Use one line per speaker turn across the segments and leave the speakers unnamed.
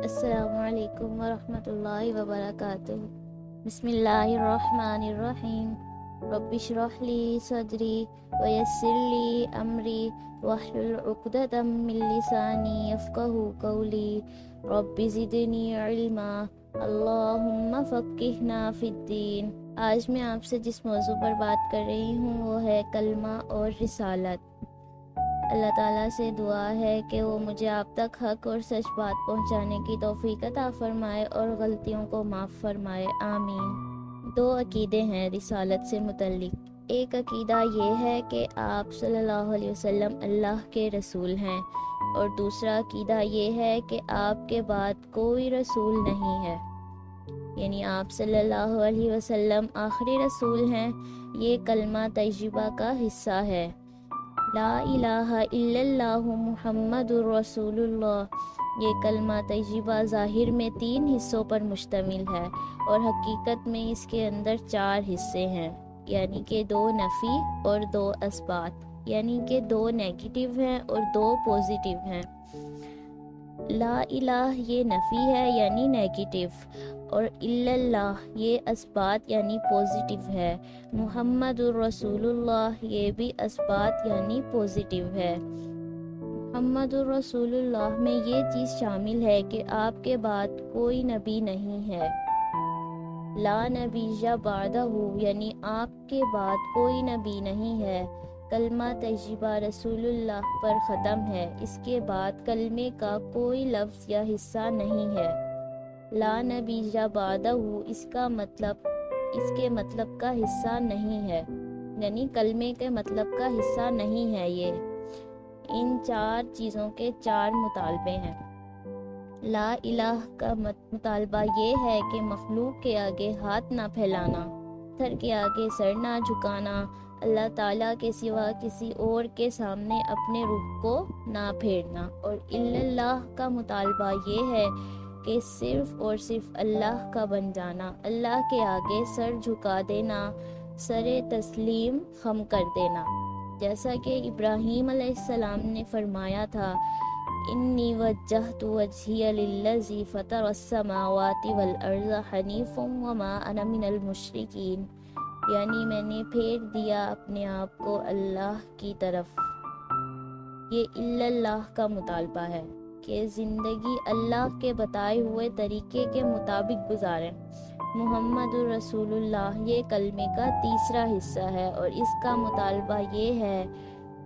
السلام علیکم ورحمۃ اللہ وبرکاتہ۔ بسم اللہ الرحمن الرحیم۔ رب اشرح لی صدری ویسر لی امری واحلل عقدۃ من لسانی یفقہوا قولی۔ رب زدنی علما اللہم فقہنا فی الدین۔ آج میں آپ سے جس موضوع پر بات کر رہی ہوں وہ ہے کلمہ اور رسالت۔ اللہ تعالیٰ سے دعا ہے کہ وہ مجھے آپ تک حق اور سچ بات پہنچانے کی توفیق عطا فرمائے اور غلطیوں کو معاف فرمائے، آمین۔ دو عقیدے ہیں رسالت سے متعلق۔ ایک عقیدہ یہ ہے کہ آپ صلی اللہ علیہ وسلم اللہ کے رسول ہیں، اور دوسرا عقیدہ یہ ہے کہ آپ کے بعد کوئی رسول نہیں ہے، یعنی آپ صلی اللہ علیہ وسلم آخری رسول ہیں۔ یہ کلمہ طیبہ کا حصہ ہے، لا الہ الا اللہ محمد الرسول اللہ۔ یہ کلمہ طیبہ ظاہر میں 3 حصوں پر مشتمل ہے، اور حقیقت میں اس کے اندر 4 حصے ہیں، یعنی کہ 2 نفی اور 2 اثبات، یعنی کہ 2 نیگیٹو ہیں اور 2 پوزیٹیو ہیں۔ لا الہ یہ نفی ہے یعنی نیگیٹو، اور الا اللہ یہ اثبات یعنی پوزیٹیو ہے۔ محمد الرسول اللہ یہ بھی اثبات یعنی پوزیٹیو ہے۔ محمد الرسول اللہ میں یہ چیز شامل ہے کہ آپ کے بعد کوئی نبی نہیں ہے۔ لا نبی بعدہ یعنی آپ کے بعد کوئی نبی نہیں ہے۔ کلمہ طیبہ رسول اللہ پر ختم ہے، اس کے بعد کلمے کا کوئی لفظ یا حصہ نہیں ہے۔ لا نبی بعدہ اس کے مطلب کا حصہ نہیں ہے، یعنی کلمے کے مطلب کا حصہ نہیں ہے۔ یہ ان 4 چیزوں کے 4 مطالبے ہیں۔ لا الہ کا مطالبہ یہ ہے کہ مخلوق کے آگے ہاتھ نہ پھیلانا، پتھر کے آگے سر نہ جھکانا، اللہ تعالیٰ کے سوا کسی اور کے سامنے اپنے رخ کو نہ پھیرنا، اور الا اللہ کا مطالبہ یہ ہے کہ صرف اور صرف اللہ کا بن جانا، اللہ کے آگے سر جھکا دینا، سر تسلیم خم کر دینا، جیسا کہ ابراہیم علیہ السلام نے فرمایا تھا، انی وجہت وجہی للذی فطر السماوات والارض حنیفا وما انا من المشرکین، یعنی میں نے پھیر دیا اپنے آپ کو اللہ کی طرف۔ یہ الا اللہ کا مطالبہ ہے کہ زندگی اللہ کے بتائے ہوئے طریقے کے مطابق گزاریں۔ محمد الرسول اللہ یہ کلمے کا تیسرا حصہ ہے، اور اس کا مطالبہ یہ ہے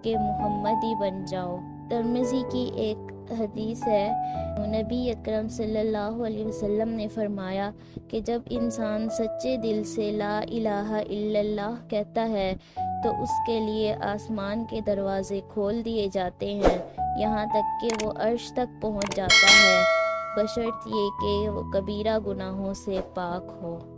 کہ محمدی بن جاؤ۔ ترمذی کی ایک حدیث ہے، نبی اکرم صلی اللہ علیہ وسلم نے فرمایا کہ جب انسان سچے دل سے لا الہ الا اللہ کہتا ہے تو اس کے لیے آسمان کے دروازے کھول دیے جاتے ہیں، یہاں تک کہ وہ عرش تک پہنچ جاتا ہے، بشرط یہ کہ وہ کبیرہ گناہوں سے پاک ہو۔